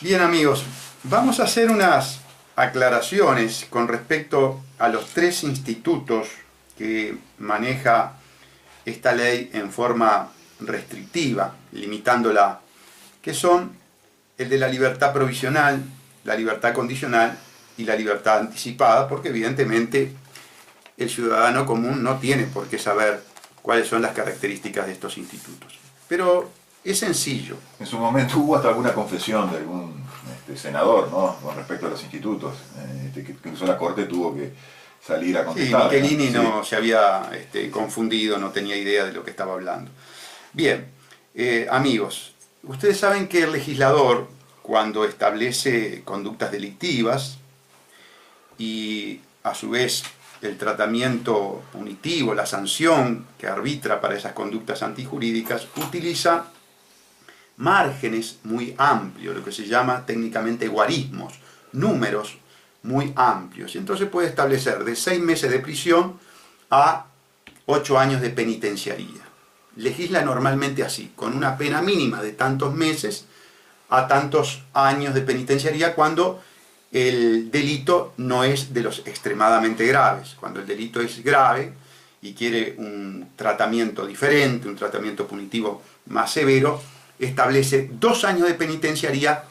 Bien, amigos, vamos a hacer unas aclaraciones con respecto a los tres institutos que maneja esta ley en forma restrictiva, limitándola, que son el de la libertad provisional, la libertad condicional y la libertad anticipada, porque evidentemente el ciudadano común no tiene por qué saber cuáles son las características de estos institutos. Pero es sencillo. En su momento hubo hasta alguna confesión de algún senador, ¿no?, con respecto a los institutos, que incluso la Corte tuvo que salir a contestar. Sí, Michelini no se había confundido, no tenía idea de lo que estaba hablando. Bien, amigos, ustedes saben que el legislador, cuando establece conductas delictivas y a su vez el tratamiento punitivo, la sanción que arbitra para esas conductas antijurídicas, utiliza márgenes muy amplios, lo que se llama técnicamente guarismos, números muy amplios. Y entonces puede establecer de 6 meses de prisión a 8 años de penitenciaría. Legisla normalmente así, con una pena mínima de tantos meses a tantos años de penitenciaría cuando el delito no es de los extremadamente graves. Cuando el delito es grave y quiere un tratamiento diferente, un tratamiento punitivo más severo, establece 2 años de penitenciaría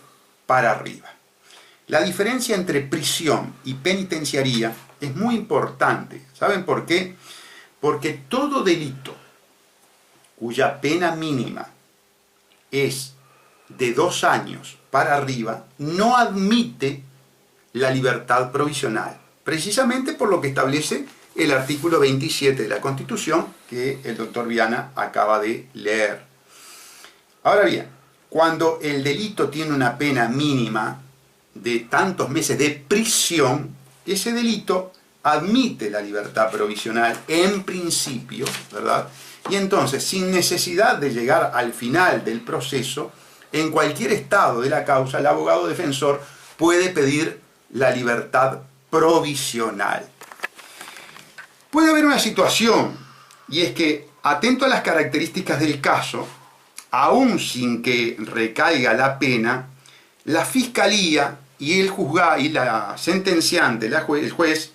para arriba. La diferencia entre prisión y penitenciaría es muy importante. ¿Saben por qué? Porque todo delito cuya pena mínima es de 2 años para arriba no admite la libertad provisional, precisamente por lo que establece el artículo 27 de la Constitución que el doctor Viana acaba de leer. Ahora bien, cuando el delito tiene una pena mínima de tantos meses de prisión, ese delito admite la libertad provisional en principio, ¿verdad? Y entonces, sin necesidad de llegar al final del proceso, en cualquier estado de la causa, el abogado defensor puede pedir la libertad provisional. Puede haber una situación, y es que, atento a las características del caso, aún sin que recaiga la pena, la fiscalía y el juzgado y la sentenciante, el juez,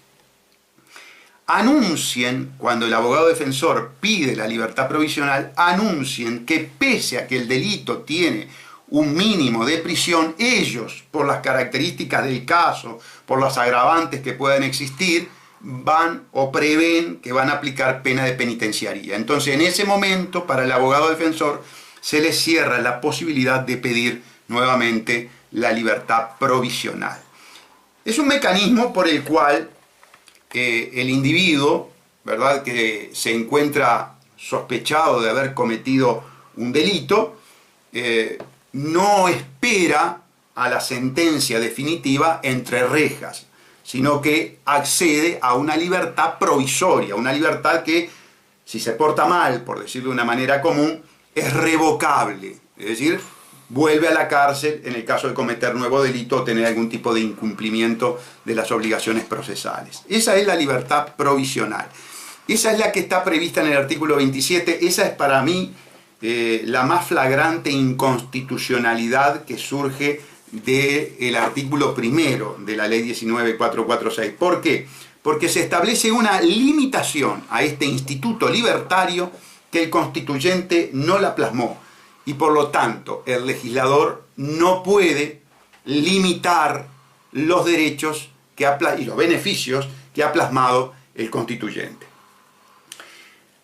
anuncien, cuando el abogado defensor pide la libertad provisional, anuncien que pese a que el delito tiene un mínimo de prisión, ellos, por las características del caso, por los agravantes que puedan existir, van o prevén que van a aplicar pena de penitenciaría. Entonces, en ese momento, para el abogado defensor, se le cierra la posibilidad de pedir nuevamente la libertad provisional. Es un mecanismo por el cual el individuo, ¿verdad?, que se encuentra sospechado de haber cometido un delito, no espera a la sentencia definitiva entre rejas, sino que accede a una libertad provisoria, una libertad que, si se porta mal, por decirlo de una manera común, es revocable, es decir, vuelve a la cárcel en el caso de cometer nuevo delito o tener algún tipo de incumplimiento de las obligaciones procesales. Esa es la libertad provisional. Esa es la que está prevista en el artículo 27. Esa es para mí la más flagrante inconstitucionalidad que surge del artículo primero de la ley 19.446. ¿Por qué? Porque se establece una limitación a este instituto libertario que el constituyente no la plasmó, y por lo tanto el legislador no puede limitar los derechos y los beneficios que ha plasmado el constituyente.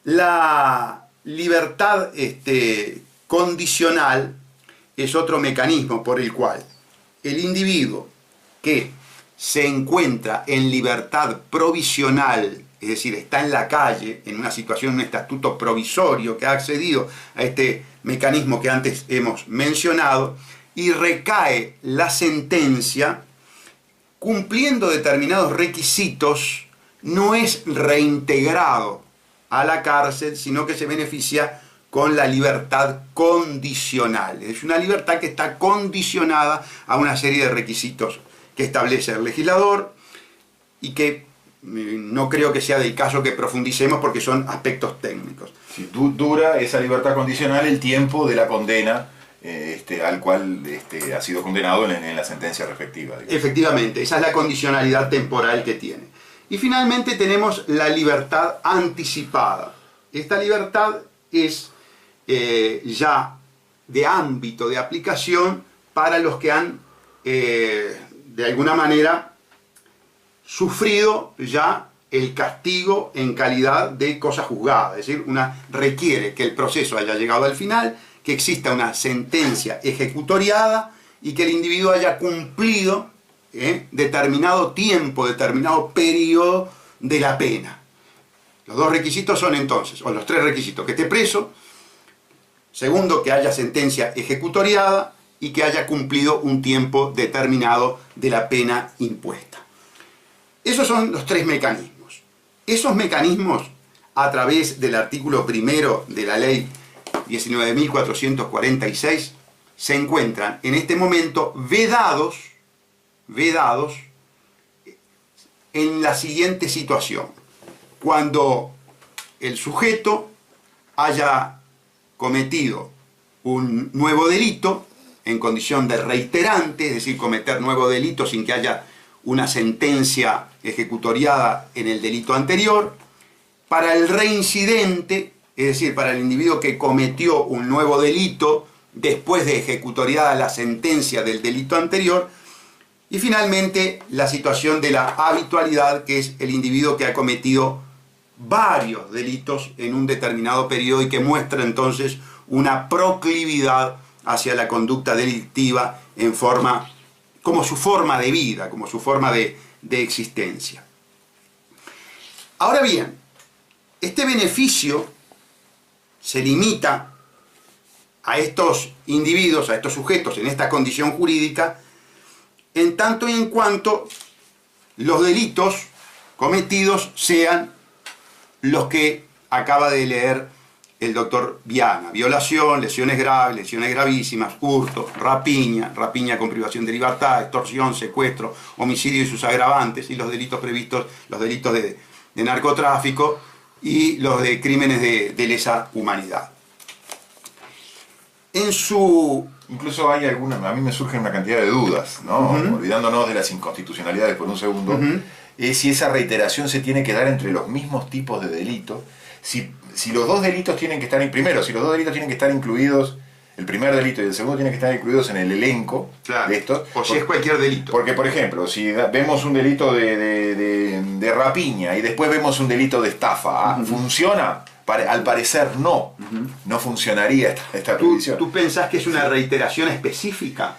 La libertad condicional es otro mecanismo por el cual el individuo que se encuentra en libertad provisional, es decir, está en la calle, en una situación, un estatuto provisorio, que ha accedido a este mecanismo que antes hemos mencionado, y recae la sentencia, cumpliendo determinados requisitos, no es reintegrado a la cárcel, sino que se beneficia con la libertad condicional. Es una libertad que está condicionada a una serie de requisitos que establece el legislador y que no creo que sea del caso que profundicemos porque son aspectos técnicos. Si dura esa libertad condicional el tiempo de la condena al cual ha sido condenado en la sentencia respectiva. Digamos. Efectivamente, esa es la condicionalidad temporal que tiene. Y finalmente tenemos la libertad anticipada. Esta libertad es ya de ámbito de aplicación para los que han, de alguna manera, sufrido ya el castigo en calidad de cosa juzgada. Es decir, requiere que el proceso haya llegado al final, que exista una sentencia ejecutoriada y que el individuo haya cumplido determinado tiempo, determinado periodo de la pena. Los dos requisitos son entonces, o los tres requisitos: que esté preso, segundo, que haya sentencia ejecutoriada y que haya cumplido un tiempo determinado de la pena impuesta. Esos son los tres mecanismos. Esos mecanismos, a través del artículo primero de la ley 19.446, se encuentran en este momento vedados en la siguiente situación: cuando el sujeto haya cometido un nuevo delito en condición de reiterante, es decir, cometer nuevo delito sin que haya una sentencia ejecutoriada en el delito anterior. Para el reincidente, es decir, para el individuo que cometió un nuevo delito después de ejecutoriada la sentencia del delito anterior. Y finalmente, la situación de la habitualidad, que es el individuo que ha cometido varios delitos en un determinado periodo y que muestra entonces una proclividad hacia la conducta delictiva como su forma de vida, como su forma de existencia. Ahora bien, este beneficio se limita a estos individuos, a estos sujetos en esta condición jurídica, en tanto y en cuanto los delitos cometidos sean los que acaba de leer el doctor Viana: violación, lesiones graves, lesiones gravísimas, hurto, rapiña con privación de libertad, extorsión, secuestro, homicidio y sus agravantes, y los delitos previstos, los delitos de narcotráfico y los de crímenes de lesa humanidad. Incluso hay algunas, a mí me surgen una cantidad de dudas, ¿no? Olvidándonos de las inconstitucionalidades por un segundo, es si esa reiteración se tiene que dar entre los mismos tipos de delitos, si los dos delitos tienen que estar, primero, si los dos delitos tienen que estar incluidos, el primer delito y el segundo tienen que estar incluidos en el elenco de estos. O si es cualquier delito. Porque, por ejemplo, si vemos un delito de rapiña y después vemos un delito de estafa, ¿funciona? Al parecer no funcionaría esta prohibición. ¿Tú pensás que es una reiteración específica?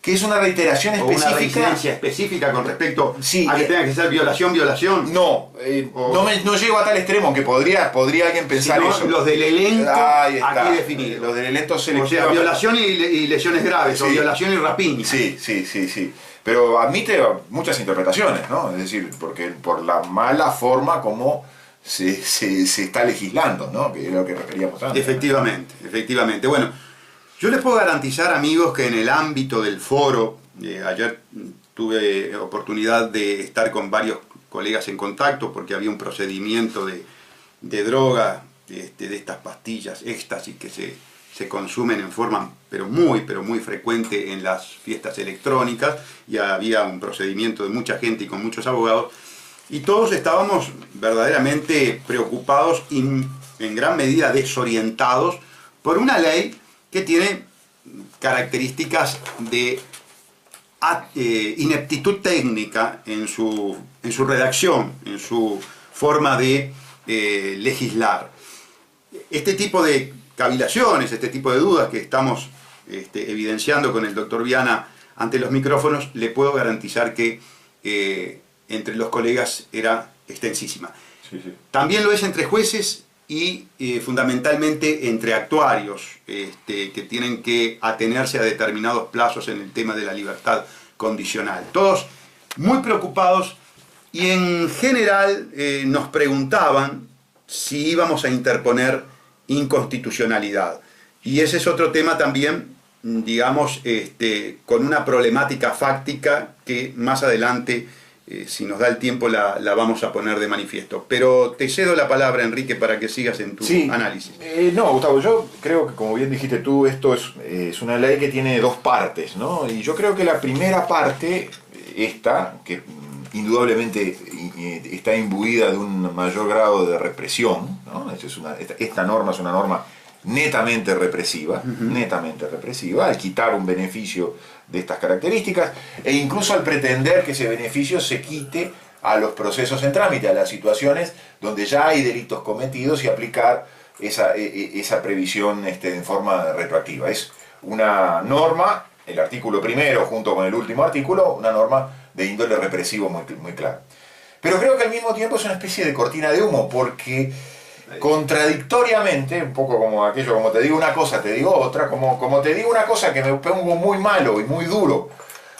Que es una reiteración específica. O una reincidencia específica con respecto a que tenga que ser violación. No, no llego a tal extremo, que podría alguien pensar eso. Los del elenco aquí definidos. Los del elenco selectivo. O sea, violación y lesiones graves, sí. O violación y rapiña. Sí. Pero admite muchas interpretaciones, ¿no? Es decir, porque por la mala forma como se está legislando, ¿no? Que es lo que referíamos antes. Efectivamente. Bueno, yo les puedo garantizar, amigos, que en el ámbito del foro, ayer tuve oportunidad de estar con varios colegas en contacto porque había un procedimiento de droga, de estas pastillas éxtasis que se consumen en forma pero muy frecuente en las fiestas electrónicas, y había un procedimiento de mucha gente y con muchos abogados, y todos estábamos verdaderamente preocupados y en gran medida desorientados por una ley que tiene características de ineptitud técnica en su redacción, en su forma de legislar. Este tipo de cavilaciones, este tipo de dudas que estamos evidenciando con el doctor Viana ante los micrófonos, le puedo garantizar que entre los colegas era extensísima. Sí. También lo es entre jueces y fundamentalmente entre actuarios que tienen que atenerse a determinados plazos en el tema de la libertad condicional. Todos muy preocupados, y en general nos preguntaban si íbamos a interponer inconstitucionalidad. Y ese es otro tema también, digamos, con una problemática fáctica que más adelante si nos da el tiempo la vamos a poner de manifiesto. Pero te cedo la palabra, Enrique, para que sigas en tu análisis. No, Gustavo, yo creo que, como bien dijiste tú, esto es una ley que tiene dos partes, ¿no? Y yo creo que la primera parte, esta, que indudablemente está imbuida de un mayor grado de represión, ¿no? Esta norma es una norma netamente represiva, al quitar un beneficio de estas características, e incluso al pretender que ese beneficio se quite a los procesos en trámite, a las situaciones donde ya hay delitos cometidos, y aplicar esa previsión en forma retroactiva. Es una norma, el artículo primero junto con el último artículo, una norma de índole represivo muy clara. Pero creo que al mismo tiempo es una especie de cortina de humo, porque contradictoriamente, un poco como aquello, como te digo una cosa, te digo otra, como te digo una cosa que me pongo muy malo y muy duro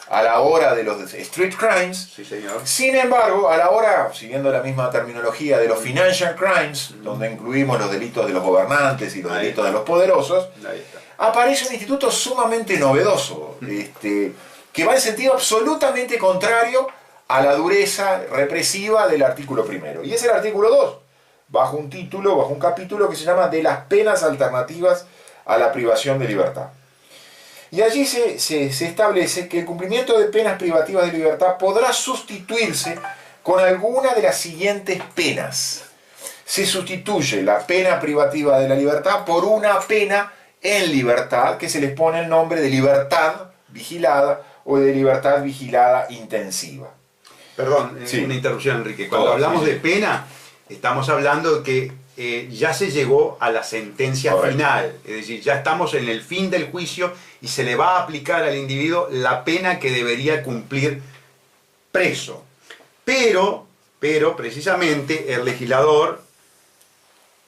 a la hora de los street crimes, sí, señor. Sin embargo, a la hora, siguiendo la misma terminología de los financial crimes, donde incluimos los delitos de los gobernantes y los delitos de los poderosos, aparece un instituto sumamente novedoso, que va en sentido absolutamente contrario a la dureza represiva del artículo primero. Y es el artículo 2. Bajo un capítulo que se llama de las penas alternativas a la privación de libertad. Y allí se establece que el cumplimiento de penas privativas de libertad podrá sustituirse con alguna de las siguientes penas. Se sustituye la pena privativa de la libertad por una pena en libertad, que se les pone el nombre de libertad vigilada o de libertad vigilada intensiva. Perdón, una interrupción, Enrique. Cuando hablamos de pena, estamos hablando de que ya se llegó a la sentencia final, es decir, ya estamos en el fin del juicio y se le va a aplicar al individuo la pena que debería cumplir preso. Pero precisamente el legislador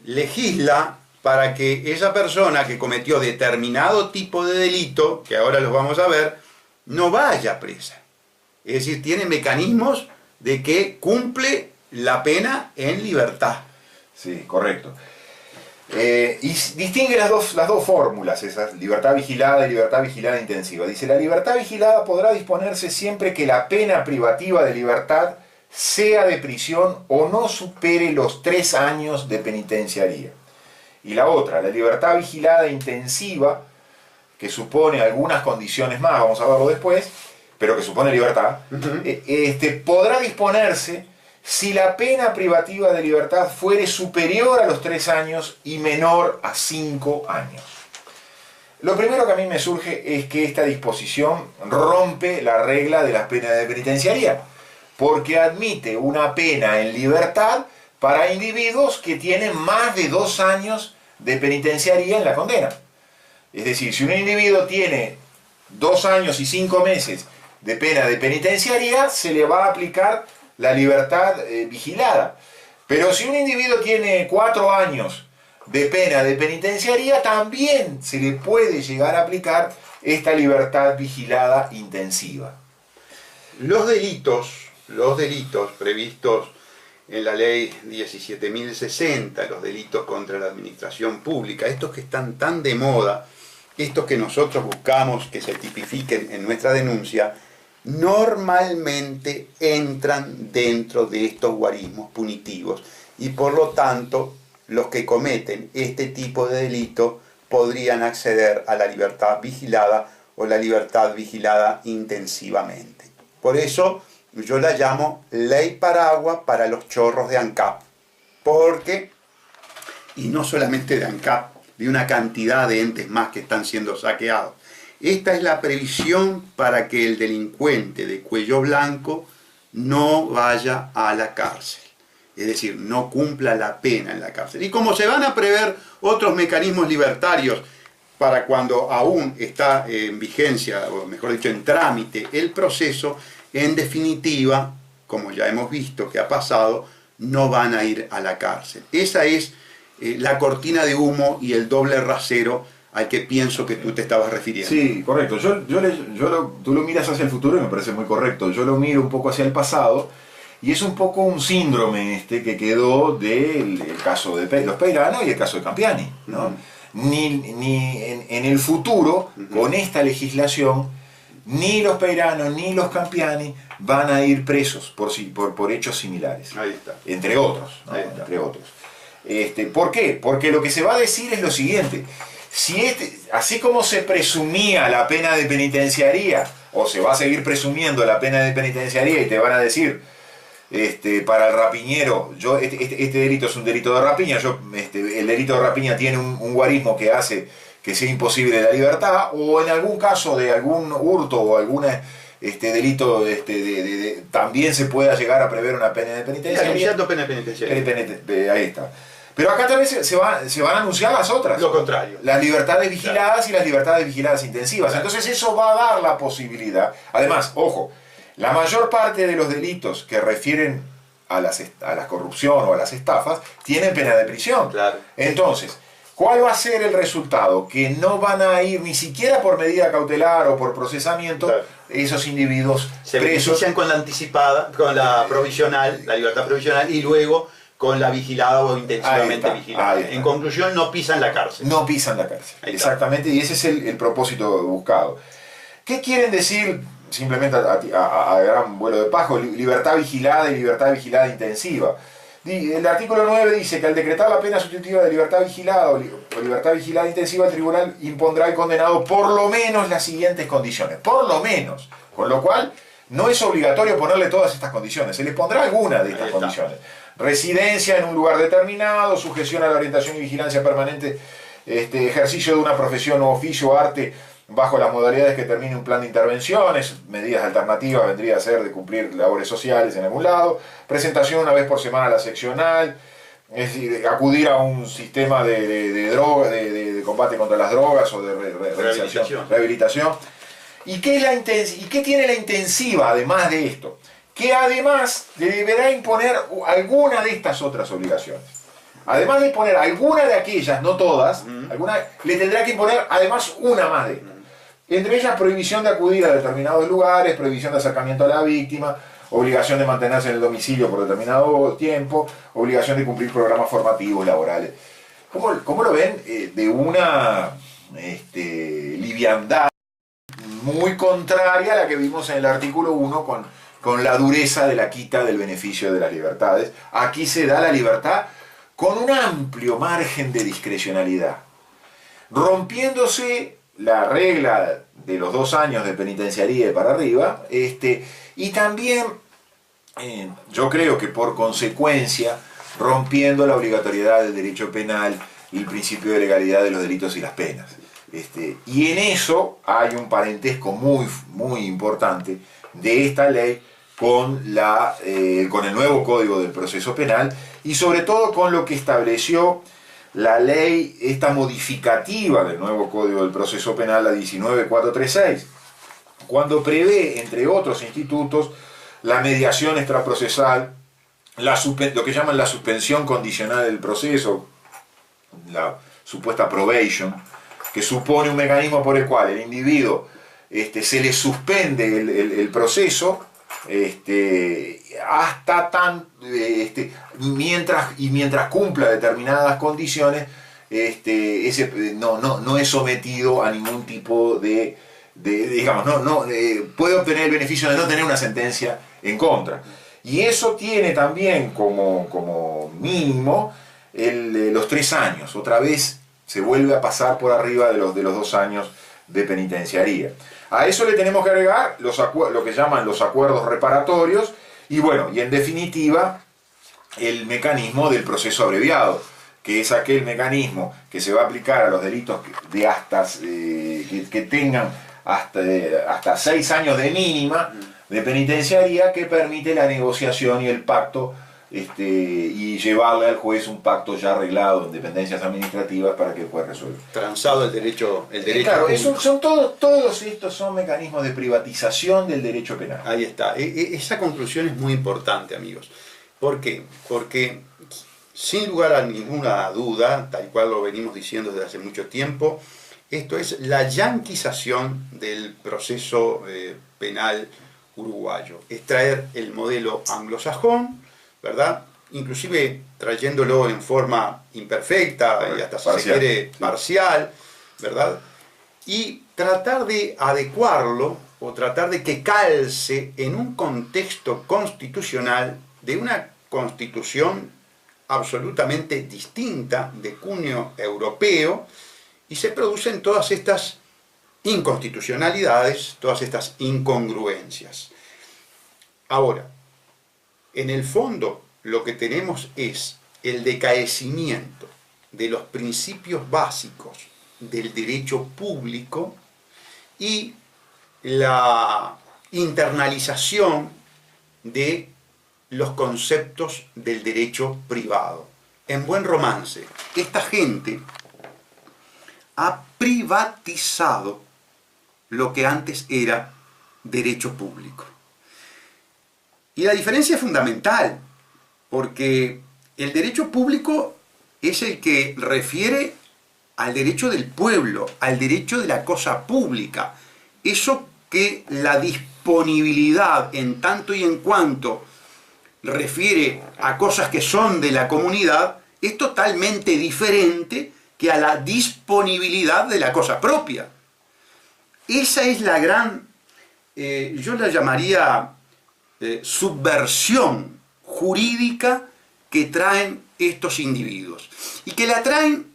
legisla para que esa persona que cometió determinado tipo de delito, que ahora los vamos a ver, no vaya presa. Es decir, tiene mecanismos de que cumple la pena en libertad. Sí, correcto. Y distingue las dos fórmulas, esas, libertad vigilada y libertad vigilada intensiva. Dice, la libertad vigilada podrá disponerse siempre que la pena privativa de libertad sea de prisión o no supere los 3 años de penitenciaría. Y la otra, la libertad vigilada intensiva, que supone algunas condiciones más, vamos a verlo después, pero que supone libertad, podrá disponerse si la pena privativa de libertad fuere superior a los 3 años y menor a 5 años. Lo primero que a mí me surge es que esta disposición rompe la regla de las penas de penitenciaría, porque admite una pena en libertad para individuos que tienen más de 2 años de penitenciaría en la condena. Es decir, si un individuo tiene 2 años y 5 meses de pena de penitenciaría, se le va a aplicar la libertad vigilada. Pero si un individuo tiene 4 años de pena de penitenciaría, también se le puede llegar a aplicar esta libertad vigilada intensiva. Los delitos previstos en la ley 17.060, los delitos contra la administración pública, estos que están tan de moda, estos que nosotros buscamos que se tipifiquen en nuestra denuncia, normalmente entran dentro de estos guarismos punitivos y por lo tanto los que cometen este tipo de delito podrían acceder a la libertad vigilada o la libertad vigilada intensivamente. Por eso yo la llamo ley paraguas para los chorros de ANCAP, porque, y no solamente de ANCAP, de una cantidad de entes más que están siendo saqueados. Esta es la previsión para que el delincuente de cuello blanco no vaya a la cárcel, es decir, no cumpla la pena en la cárcel. Y como se van a prever otros mecanismos libertarios para cuando aún está en vigencia, o mejor dicho, en trámite el proceso, en definitiva, como ya hemos visto que ha pasado, no van a ir a la cárcel. Esa es la cortina de humo y el doble rasero al que pienso que tú te estabas refiriendo. Sí, correcto. Tú lo miras hacia el futuro y me parece muy correcto. Yo lo miro un poco hacia el pasado y es un poco un síndrome que quedó del caso de los Peirano y el caso de Campiani, ¿no? Ni en el futuro, con esta legislación, ni los Peirano ni los Campiani van a ir presos por hechos similares. Ahí está. Entre otros, ¿no? Ahí está. Entre otros. ¿Por qué? Porque lo que se va a decir es lo siguiente. Si así como se presumía la pena de penitenciaría, o se va a seguir presumiendo la pena de penitenciaría y te van a decir, para el rapiñero, este delito es un delito de rapiña, el delito de rapiña tiene un guarismo que hace que sea imposible la libertad, o en algún caso de algún hurto o algún delito también se pueda llegar a prever una pena de penitenciaría. Anunciando pena de penitenciaría. Ahí está. Pero acá también se van a anunciar las otras. Lo contrario. Las libertades vigiladas y las libertades vigiladas intensivas. Claro. Entonces eso va a dar la posibilidad. Además, ojo, la mayor parte de los delitos que refieren a la corrupción o a las estafas tienen pena de prisión. Claro. Entonces, ¿cuál va a ser el resultado? Que no van a ir ni siquiera por medida cautelar o por procesamiento, claro, esos individuos se presos. benefician con la anticipada, con la provisional, la libertad provisional, y luego con la vigilada o intensivamente vigilada. En conclusión, no pisan la cárcel. No pisan la cárcel, exactamente, y ese es el propósito buscado. ¿Qué quieren decir, simplemente a gran vuelo de pajo, libertad vigilada y libertad vigilada intensiva? El artículo 9 dice que al decretar la pena sustitutiva de libertad vigilada o libertad vigilada intensiva, el tribunal impondrá al condenado por lo menos las siguientes condiciones. Por lo menos. Con lo cual, no es obligatorio ponerle todas estas condiciones. Se les pondrá alguna de estas condiciones. Residencia en un lugar determinado, sujeción a la orientación y vigilancia permanente, ejercicio de una profesión o oficio o arte bajo las modalidades que termine un plan de intervenciones, medidas alternativas vendría a ser de cumplir labores sociales en algún lado, presentación una vez por semana a la seccional, es decir, acudir a un sistema de combate contra las drogas o de rehabilitación. ¿Y qué tiene la intensiva además de esto? Que además deberá imponer alguna de estas otras obligaciones. Además de imponer alguna de aquellas, no todas, le tendrá que imponer además una más de estas. Entre ellas, prohibición de acudir a determinados lugares, prohibición de acercamiento a la víctima, obligación de mantenerse en el domicilio por determinado tiempo, obligación de cumplir programas formativos, laborales. ¿Cómo lo ven? De una liviandad muy contraria a la que vimos en el artículo 1 con la dureza de la quita del beneficio de las libertades. Aquí se da la libertad con un amplio margen de discrecionalidad, rompiéndose la regla de los 2 años de penitenciaría para arriba, y también yo creo que por consecuencia rompiendo la obligatoriedad del derecho penal y el principio de legalidad de los delitos y las penas. Y en eso hay un parentesco muy, muy importante de esta ley con el nuevo Código del Proceso Penal y sobre todo con lo que estableció la ley esta modificativa del nuevo Código del Proceso Penal, la 19436, cuando prevé, entre otros institutos, la mediación extraprocesal, lo que llaman la suspensión condicional del proceso, la supuesta probation, que supone un mecanismo por el cual el individuo se le suspende el proceso hasta mientras cumpla determinadas condiciones, no es sometido a ningún tipo puede obtener el beneficio de no tener una sentencia en contra. Y eso tiene también como mínimo los 3 años. Otra vez se vuelve a pasar por arriba de los 2 años de penitenciaría. A eso le tenemos que agregar lo que llaman los acuerdos reparatorios y bueno, y en definitiva el mecanismo del proceso abreviado, que es aquel mecanismo que se va a aplicar a los delitos que tengan hasta 6 años de mínima de penitenciaría, que permite la negociación y el pacto y llevarle al juez un pacto ya arreglado en dependencias administrativas para que el juez resuelva. Transado el derecho. Claro, todos estos son mecanismos de privatización del derecho penal. Ahí está. Esa conclusión es muy importante, amigos. ¿Por qué? Porque sin lugar a ninguna duda, tal cual lo venimos diciendo desde hace mucho tiempo, esto es la yanquización del proceso penal uruguayo. Es traer el modelo anglosajón, ¿verdad? Inclusive trayéndolo en forma imperfecta y hasta si se quiere parcial, ¿verdad? Y tratar de adecuarlo o tratar de que calce en un contexto constitucional de una constitución absolutamente distinta, de cuño europeo, y se producen todas estas inconstitucionalidades, todas estas incongruencias. Ahora, en el fondo lo que tenemos es el decaecimiento de los principios básicos del derecho público y la internalización de los conceptos del derecho privado. En buen romance, esta gente ha privatizado lo que antes era derecho público. Y la diferencia es fundamental, porque el derecho público es el que refiere al derecho del pueblo, al derecho de la cosa pública. Eso que la disponibilidad en tanto y en cuanto refiere a cosas que son de la comunidad, es totalmente diferente que a la disponibilidad de la cosa propia. Esa es la gran, yo la llamaría subversión jurídica que traen estos individuos. Y que la traen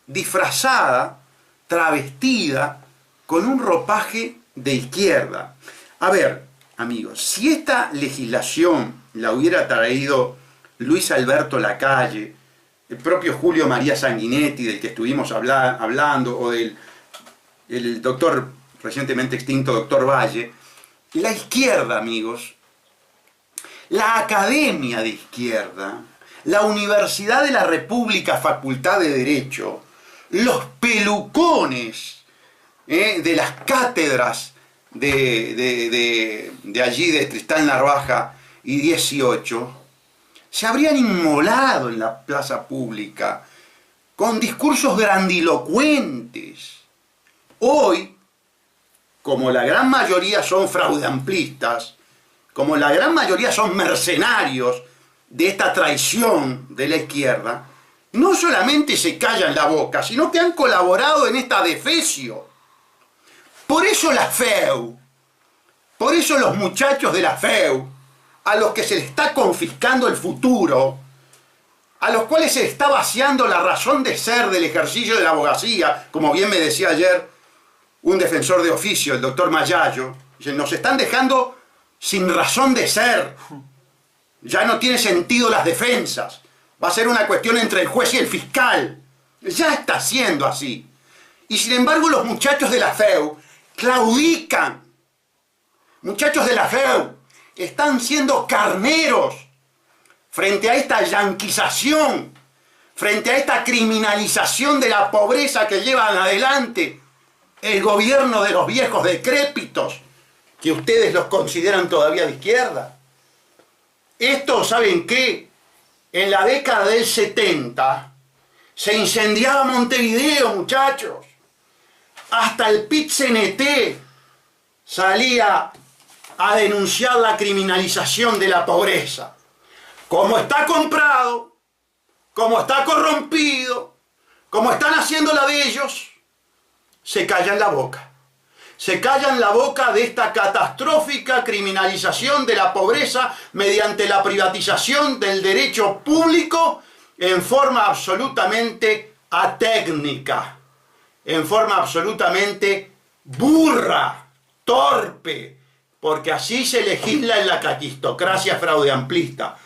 disfrazada, travestida, con un ropaje de izquierda. A ver, amigos, si esta legislación la hubiera traído Luis Alberto Lacalle, el propio Julio María Sanguinetti, del que estuvimos hablando, o del el doctor, recientemente extinto doctor Valle, la izquierda, amigos, la academia de izquierda, la Universidad de la República, Facultad de Derecho, los pelucones de las cátedras de allí, de Tristán Narvaja y 18, se habrían inmolado en la plaza pública con discursos grandilocuentes. Hoy, como la gran mayoría son fraudeamplistas, como la gran mayoría son mercenarios de esta traición de la izquierda, no solamente se callan la boca, sino que han colaborado en esta defecio. Por eso la FEU, por eso los muchachos de la FEU, a los que se les está confiscando el futuro, a los cuales se les está vaciando la razón de ser del ejercicio de la abogacía, como bien me decía ayer un defensor de oficio, el doctor Mayayo, nos están dejando sin razón de ser. Ya no tiene sentido las defensas. Va a ser una cuestión entre el juez y el fiscal. Ya está siendo así. Y sin embargo los muchachos de la FEU claudican. Muchachos de la FEU están siendo carneros frente a esta yanquización, frente a esta criminalización de la pobreza que llevan adelante el gobierno de los viejos decrépitos, que ustedes los consideran todavía de izquierda. Esto, ¿saben qué? En la década del 70 se incendiaba Montevideo, muchachos. Hasta el PIT-CNT salía a denunciar la criminalización de la pobreza. Como está comprado, como está corrompido, como están haciendo la de ellos, se callan la boca. Se callan la boca de esta catastrófica criminalización de la pobreza mediante la privatización del derecho público en forma absolutamente atécnica, en forma absolutamente burra, torpe, porque así se legisla en la caquistocracia fraudeamplista,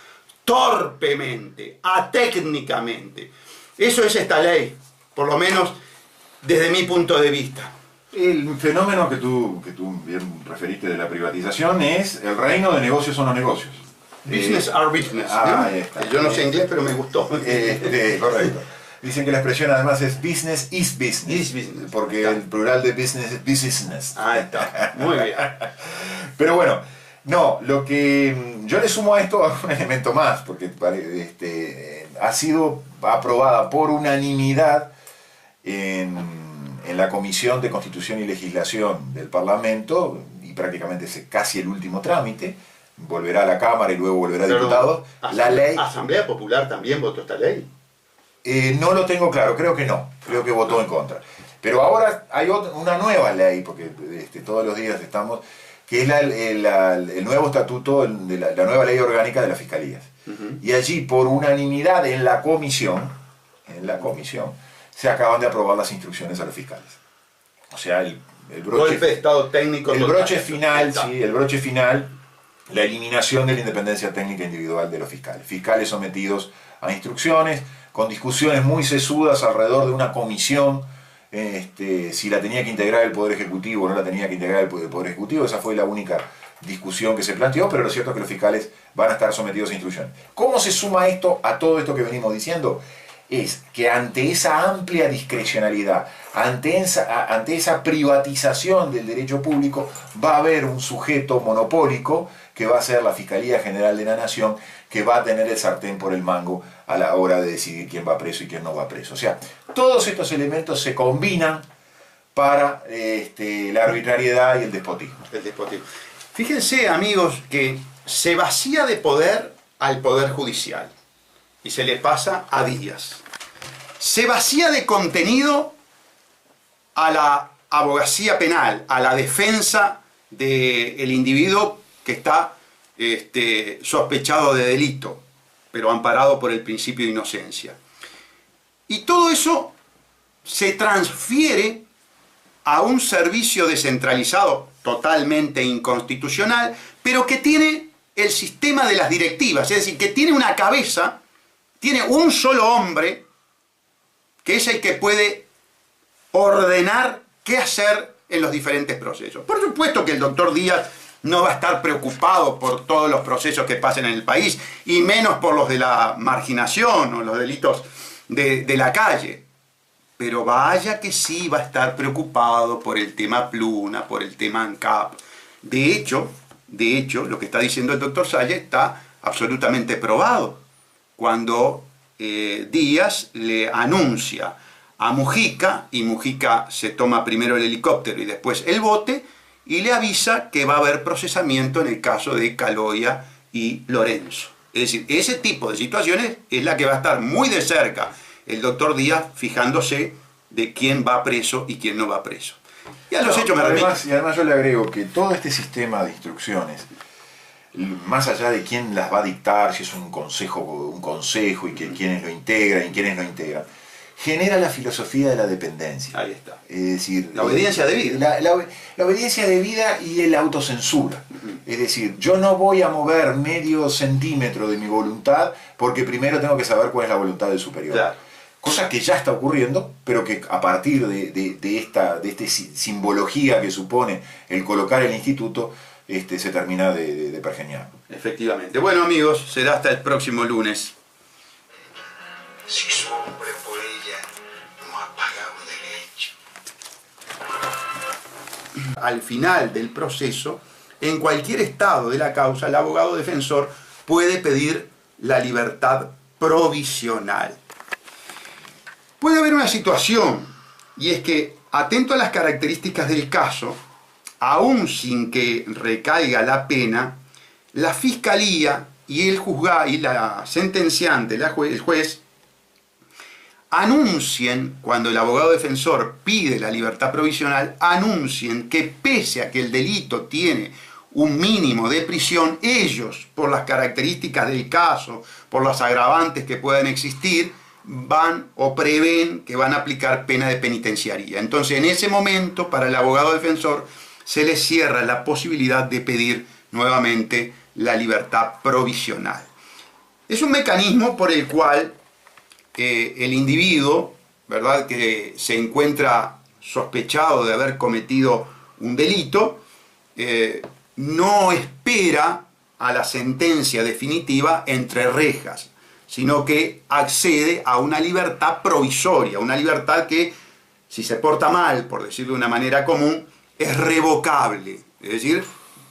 torpemente, atécnicamente. Eso es esta ley, por lo menos desde mi punto de vista. El fenómeno que tú bien referiste de la privatización es el reino de negocios son los negocios. Business are business. Ahí está. Yo no sé inglés, pero me gustó. Correcto. Dicen que la expresión además es business is business. Is business. Porque el plural de business es business. Ahí está. Muy bien. Pero bueno, no, lo que yo le sumo a esto un elemento más, porque ha sido aprobada por unanimidad en la Comisión de Constitución y Legislación del Parlamento, y prácticamente es casi el último trámite, volverá a la Cámara y luego volverá a diputados. La ley... ¿Asamblea Popular también votó esta ley? No lo tengo claro, creo que no, creo que votó en contra. Pero ahora hay una nueva ley, porque todos los días estamos que es el nuevo estatuto de la nueva ley orgánica de las fiscalías. Y allí, por unanimidad en la comisión, se acaban de aprobar las instrucciones a los fiscales. O sea, el broche, golpe de estado técnico. El broche final, sí, el broche final, la eliminación de la independencia técnica individual de los fiscales. Fiscales sometidos a instrucciones, con discusiones muy sesudas alrededor de una comisión, si la tenía que integrar el Poder Ejecutivo o no la tenía que integrar el Poder Ejecutivo. Esa fue la única discusión que se planteó, pero lo cierto es que los fiscales van a estar sometidos a instrucciones. ¿Cómo se suma esto a todo esto que venimos diciendo? Es que ante esa amplia discrecionalidad, ante esa privatización del derecho público, va a haber un sujeto monopólico que va a ser la Fiscalía General de la Nación, que va a tener el sartén por el mango a la hora de decidir quién va preso y quién no va preso. O sea, todos estos elementos se combinan para la arbitrariedad y el despotismo. Fíjense, amigos, que se vacía de poder al Poder Judicial y se le pasa a Díaz. Se vacía de contenido a la abogacía penal, a la defensa del individuo que está sospechado de delito, pero amparado por el principio de inocencia. Y todo eso se transfiere a un servicio descentralizado totalmente inconstitucional, pero que tiene el sistema de las directivas, es decir, que tiene una cabeza, tiene un solo hombre, que es el que puede ordenar qué hacer en los diferentes procesos. Por supuesto que el doctor Díaz no va a estar preocupado por todos los procesos que pasen en el país, y menos por los de la marginación o los delitos de la calle. Pero vaya que sí va a estar preocupado por el tema Pluna, por el tema ANCAP. De hecho, lo que está diciendo el doctor Salle está absolutamente probado. Cuando Díaz le anuncia a Mujica, y Mujica se toma primero el helicóptero y después el bote, y le avisa que va a haber procesamiento en el caso de Caloia y Lorenzo. Es decir, ese tipo de situaciones es la que va a estar muy de cerca el doctor Díaz, fijándose de quién va preso y quién no va preso. Y a los hechos me remito. Y además yo le agrego que todo este sistema de instrucciones, más allá de quién las va a dictar, si es un consejo y que quienes lo integran y quienes no integran, genera la filosofía de la dependencia. Ahí está. Es decir, la obediencia debida. La obediencia debida y el autocensura. Es decir, yo no voy a mover medio centímetro de mi voluntad porque primero tengo que saber cuál es la voluntad del superior. Claro. Cosa que ya está ocurriendo, pero que a partir de esta simbología que supone el colocar el instituto, se termina de pergeñar. Efectivamente. Bueno, amigos, será hasta el próximo lunes. Si su hombre por ella no ha pagado derecho. Al final del proceso, en cualquier estado de la causa, el abogado defensor puede pedir la libertad provisional. Puede haber una situación, y es que, atento a las características del caso, aún sin que recaiga la pena, la fiscalía y el juzgado y la sentenciante, el juez, anuncien, cuando el abogado defensor pide la libertad provisional, anuncien que pese a que el delito tiene un mínimo de prisión, ellos, por las características del caso, por los agravantes que puedan existir, van o prevén que van a aplicar pena de penitenciaría. Entonces, en ese momento, para el abogado defensor, se le cierra la posibilidad de pedir nuevamente la libertad provisional. Es un mecanismo por el cual el individuo, ¿verdad?, que se encuentra sospechado de haber cometido un delito, no espera a la sentencia definitiva entre rejas, sino que accede a una libertad provisoria, una libertad que, si se porta mal, por decirlo de una manera común, es revocable, es decir,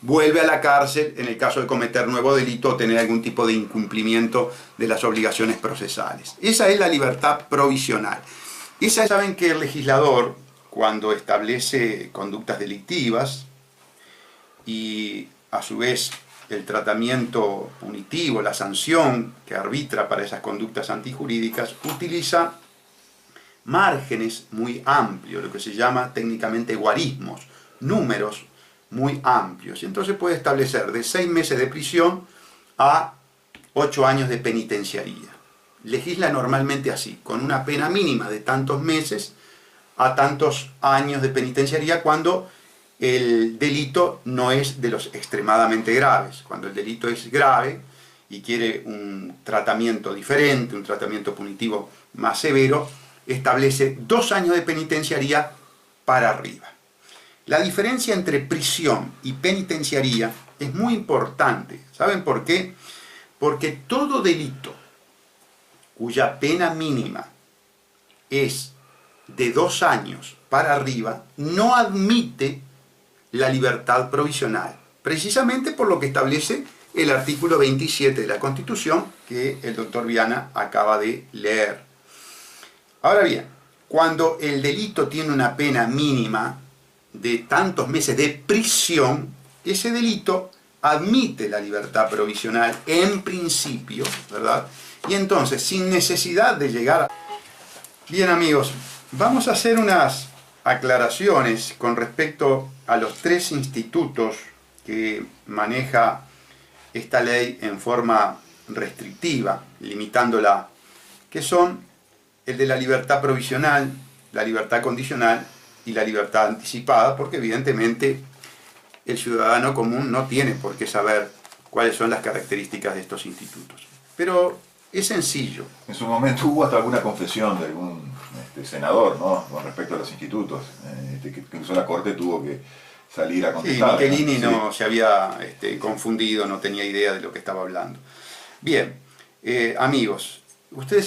vuelve a la cárcel en el caso de cometer nuevo delito o tener algún tipo de incumplimiento de las obligaciones procesales. Esa es la libertad provisional. Saben que el legislador, cuando establece conductas delictivas y a su vez el tratamiento punitivo, la sanción que arbitra para esas conductas antijurídicas, utiliza márgenes muy amplios, lo que se llama técnicamente guarismos, números muy amplios. Entonces puede establecer de 6 meses de prisión a 8 años de penitenciaría. Legisla normalmente así, con una pena mínima de tantos meses a tantos años de penitenciaría cuando el delito no es de los extremadamente graves. Cuando el delito es grave y quiere un tratamiento diferente, un tratamiento punitivo más severo, establece 2 años de penitenciaría para arriba. La diferencia entre prisión y penitenciaría es muy importante. ¿Saben por qué? Porque todo delito cuya pena mínima es de 2 años para arriba no admite la libertad provisional, precisamente por lo que establece el artículo 27 de la Constitución que el doctor Viana acaba de leer. Ahora bien, cuando el delito tiene una pena mínima de tantos meses de prisión, ese delito admite la libertad provisional en principio, ¿verdad? Y entonces, sin necesidad de llegar a... Bien, amigos, vamos a hacer unas aclaraciones con respecto a los 3 institutos que maneja esta ley en forma restrictiva, limitándola, que son el de la libertad provisional, la libertad condicional y la libertad anticipada, porque evidentemente el ciudadano común no tiene por qué saber cuáles son las características de estos institutos. Pero es sencillo. En su momento hubo hasta alguna confesión de algún senador, ¿no?, con respecto a los institutos, que incluso la Corte tuvo que salir a contestar. Sí, Michelini no se había confundido, no tenía idea de lo que estaba hablando. Bien, amigos, ustedes